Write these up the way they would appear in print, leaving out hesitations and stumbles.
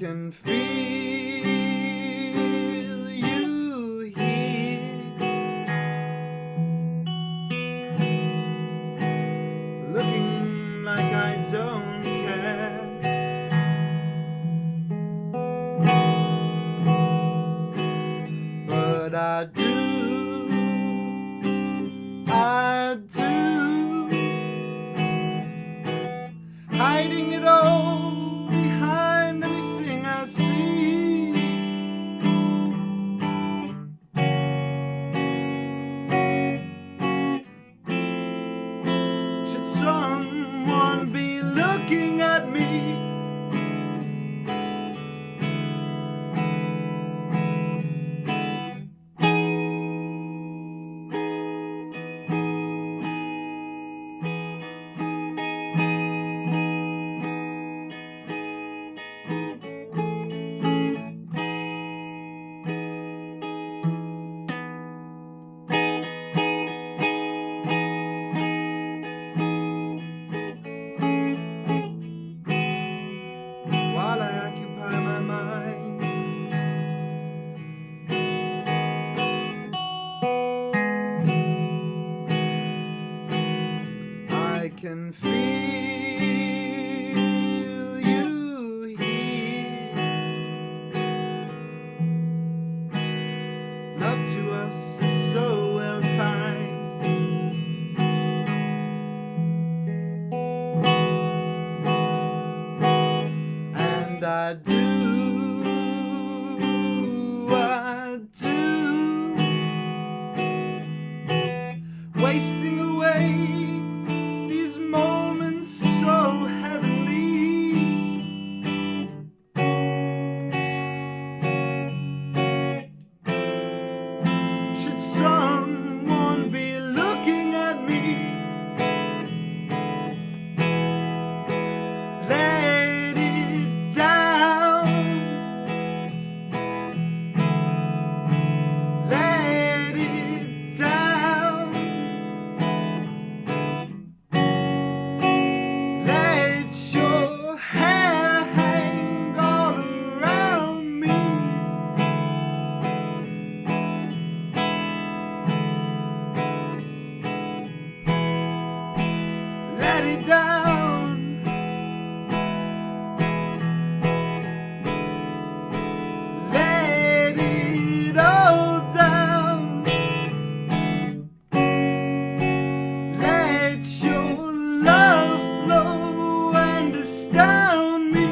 can feel you here, looking like I don't care, but I do, hiding it all behind anything I see. Should someone be looking at me? While I occupy my mind, I can feel you here. Love to us is so well timed, and I do, wasting away these moments so heavenly. Should someone be looking at me? Let it down, let it down, let your hair hang all around me. Let it down, let it all down, let your love flow and astound me.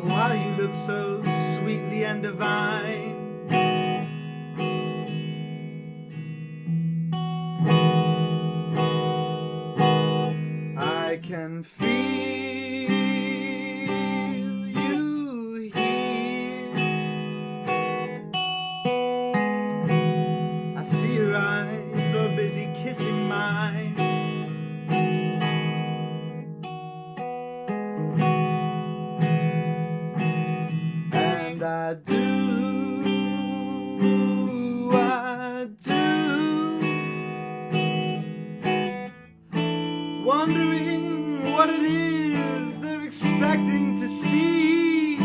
While you look so sweetly and divine, I can feel you here. I see your eyes are busy kissing mine, and I do, wondering what it is they're expecting to see.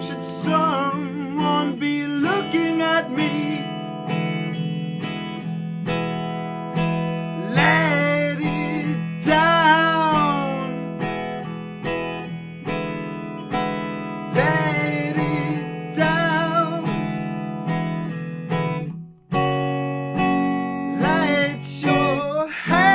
Should someone be looking at me? Let it down, let it down, let your hair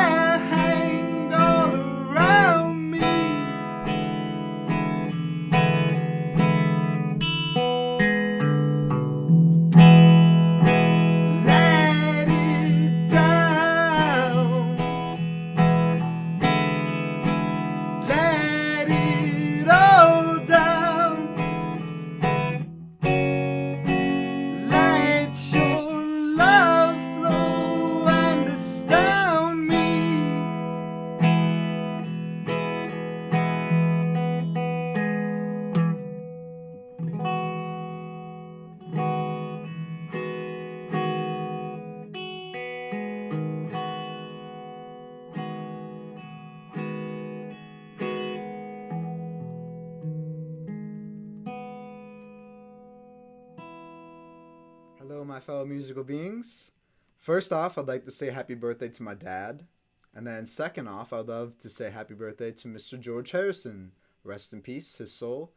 Hello, my fellow musical beings. First off, I'd like to say happy birthday to my dad. And then second off, I'd love to say happy birthday to Mr. George Harrison. Rest in peace, his soul.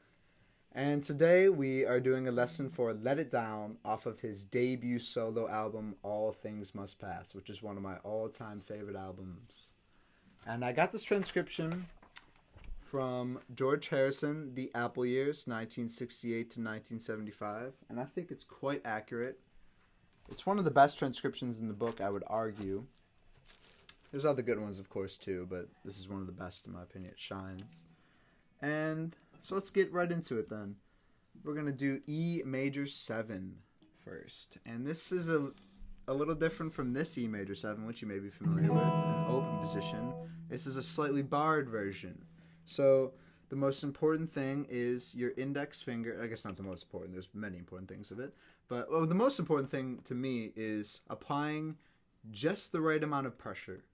And today we are doing a lesson for Let It Down off of his debut solo album, All Things Must Pass, which is one of my all-time favorite albums. And I got this transcription from George Harrison, The Apple Years, 1968 to 1975, and I think it's quite accurate. It's one of the best transcriptions in the book, I would argue. There's other good ones, of course, too, but this is one of the best, in my opinion. It shines. And so let's get right into it, then. We're going to do E major 7 first. And this is a little different from this E major 7, which you may be familiar with, an open position. This is a slightly barred version. So the most important thing is your index finger. I guess not the most important. There's many important things of it. But the most important thing to me is applying just the right amount of pressure,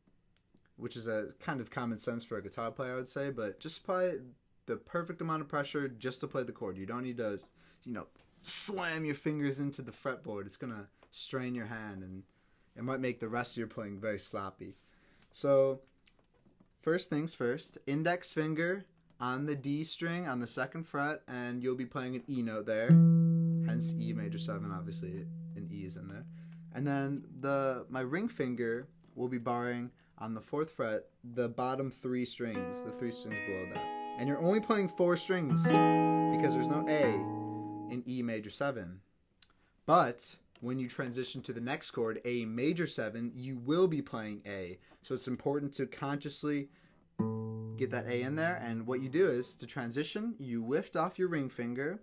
which is a kind of common sense for a guitar player, I would say. But just apply the perfect amount of pressure just to play the chord. You don't need to, slam your fingers into the fretboard. It's going to strain your hand, and it might make the rest of your playing very sloppy. So first things first, index finger on the D string on the 2nd fret, and you'll be playing an E note there, hence E major 7, obviously an E is in there. And then my ring finger will be barring on the 4th fret, the bottom 3 strings, the 3 strings below that. And you're only playing 4 strings because there's no A in E major 7. But when you transition to the next chord, A major 7, you will be playing A. So it's important to consciously get that A in there. And what you do is, to transition, you lift off your ring finger,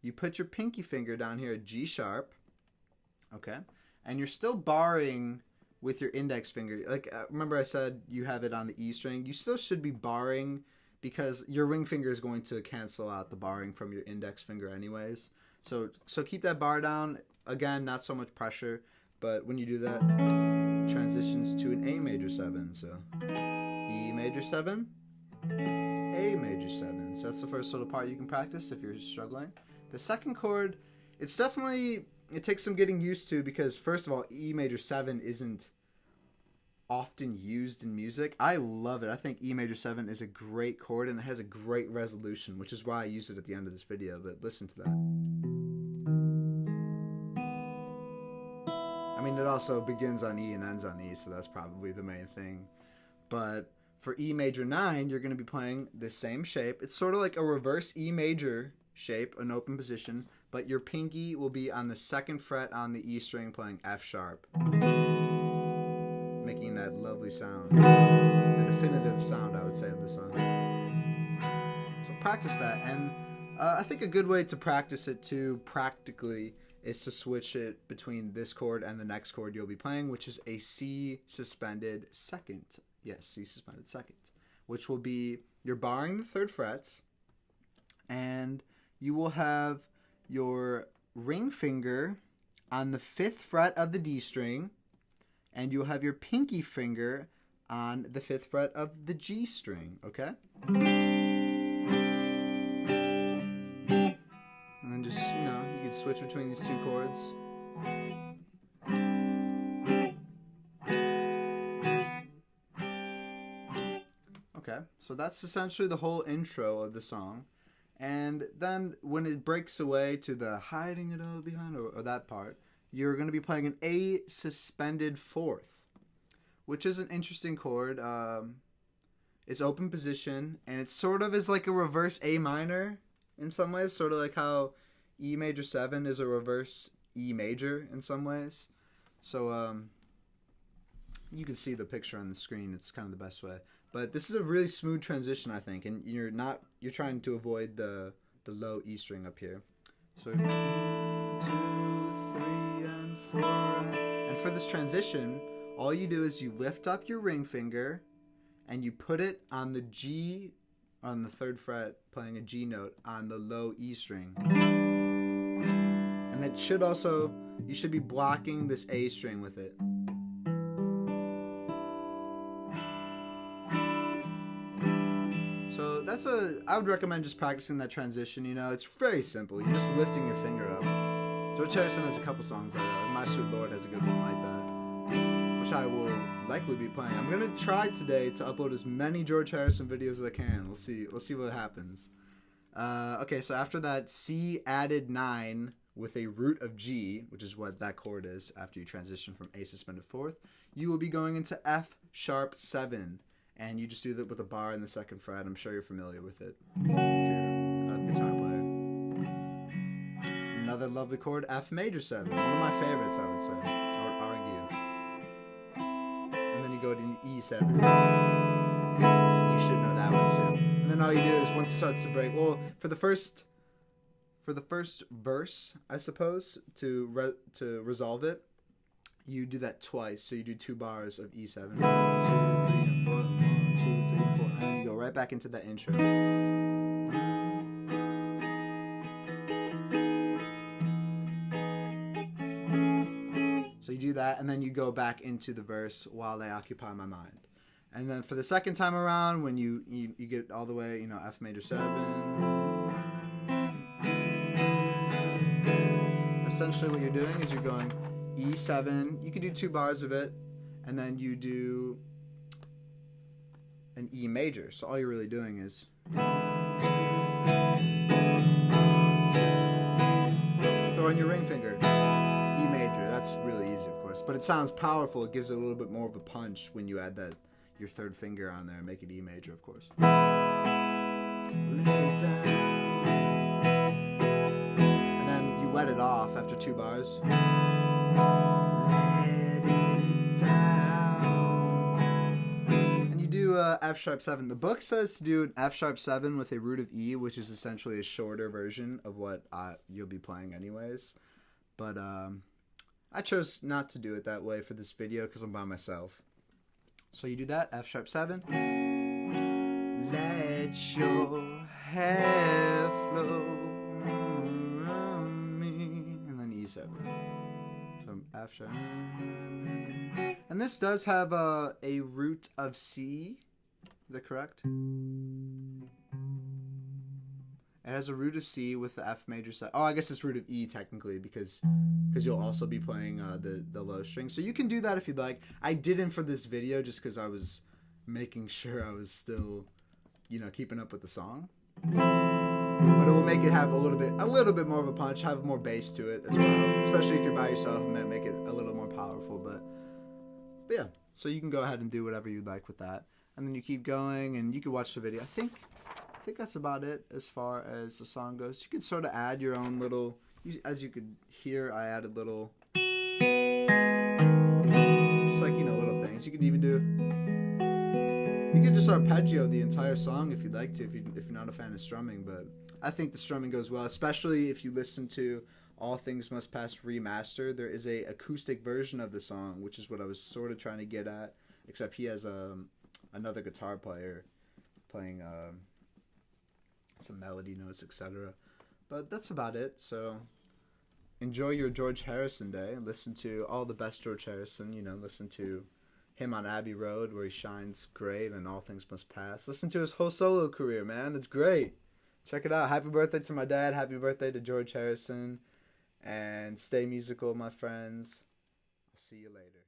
you put your pinky finger down here at G sharp, okay? And you're still barring with your index finger. Like, remember I said you have it on the E string? You still should be barring because your ring finger is going to cancel out the barring from your index finger anyways. So keep that bar down. Again, not so much pressure, but when you do that, transitions to an A major 7. So E major 7, A major 7. So that's the first little part you can practice if you're struggling. The second chord, it takes some getting used to because, first of all, E major 7 isn't often used in music. I love it. I think E major 7 is a great chord and it has a great resolution, which is why I used it at the end of this video, but listen to that. I mean, it also begins on E and ends on E, so that's probably the main thing. But for E major 9, you're going to be playing the same shape. It's sort of like a reverse E major shape, an open position, but your pinky will be on the 2nd fret on the E string playing F sharp, making that lovely sound, the definitive sound, I would say, of the song. So practice that, and I think a good way to practice it too, practically, is to switch it between this chord and the next chord you'll be playing, which is a C suspended 2nd. Yes, C suspended 2nd, which will be, you're barring the 3rd frets, and you will have your ring finger on the 5th fret of the D string, and you'll have your pinky finger on the 5th fret of the G string, okay? And then just, you can switch between these 2 chords. Okay, so that's essentially the whole intro of the song. And then when it breaks away to the hiding it all behind, or that part, you're going to be playing an A suspended 4th, which is an interesting chord. It's open position, and it sort of is like a reverse A minor in some ways, sort of like how E major 7 is a reverse E major in some ways. So you can see the picture on the screen. It's kind of the best way. But this is a really smooth transition, I think, and you're trying to avoid the low E string up here. So 1, 2, 3, and 4. And for this transition, all you do is you lift up your ring finger and you put it on the G, on the 3rd fret, playing a G note on the low E string. And that should also, you should be blocking this A string with it. So I would recommend just practicing that transition, it's very simple. You're just lifting your finger up. George Harrison has a couple songs that are, My Sweet Lord has a good one like that, which I will likely be playing. I'm gonna try today to upload as many George Harrison videos as I can. We'll see what happens. Okay, so after that C added 9 with a root of G, which is what that chord is after you transition from A suspended fourth, you will be going into F sharp 7, and you just do that with a bar in the second fret. I'm sure you're familiar with it if you're a guitar player. Another lovely chord, F major 7, one of my favorites, I would say, I would argue. And then you go to E7. You should know that one too. And then all you do is once it starts to break, well, for the first verse, I suppose, to resolve it, you do that twice. So you do 2 bars of E7, 1, 2, 3, and 4, 1, 2, 3, 4, and then you go right back into that intro. So you do that, and then you go back into the verse while they occupy my mind. And then for the second time around, when you get all the way, F major 7. Essentially what you're doing is you're going E7. You can do 2 bars of it, and then you do an E major. So all you're really doing is throw in your ring finger. E major. That's really easy, of course. But it sounds powerful. It gives it a little bit more of a punch when you add your third finger on there and make it E major, of course. And then you let it off after 2 bars. Let it down. And you do F sharp 7. The book says to do an F sharp 7 with a root of E, which is essentially a shorter version of what you'll be playing anyways. But I chose not to do it that way for this video because I'm by myself. So you do that, F sharp 7. Let your hair flow around me. And then E7. So F sharp. And this does have a root of C. Is that correct? It has a root of C with the F major 7. Oh, I guess it's root of E technically because you'll also be playing the low string. So you can do that if you'd like. I didn't for this video just because I was making sure I was still, keeping up with the song. But it will make it have a little bit more of a punch, have more bass to it as well. Especially if you're by yourself, it might make it a little more powerful. But yeah, so you can go ahead and do whatever you'd like with that. And then you keep going, and you can watch the video. I think that's about it as far as the song goes. You could sort of add your own little, as you could hear, I added little, just like, little things. You could even you could just arpeggio the entire song if you'd like to, if you're not a fan of strumming. But I think the strumming goes well, especially if you listen to All Things Must Pass Remastered. There is a acoustic version of the song, which is what I was sort of trying to get at, except he has another guitar player playing some melody notes, etc. But that's about it. So enjoy your George Harrison day. Listen to all the best George Harrison. Listen to him on Abbey Road where he shines great and All Things Must Pass. Listen to his whole solo career, man. It's great. Check it out. Happy birthday to my dad. Happy birthday to George Harrison. And stay musical, my friends. I'll see you later.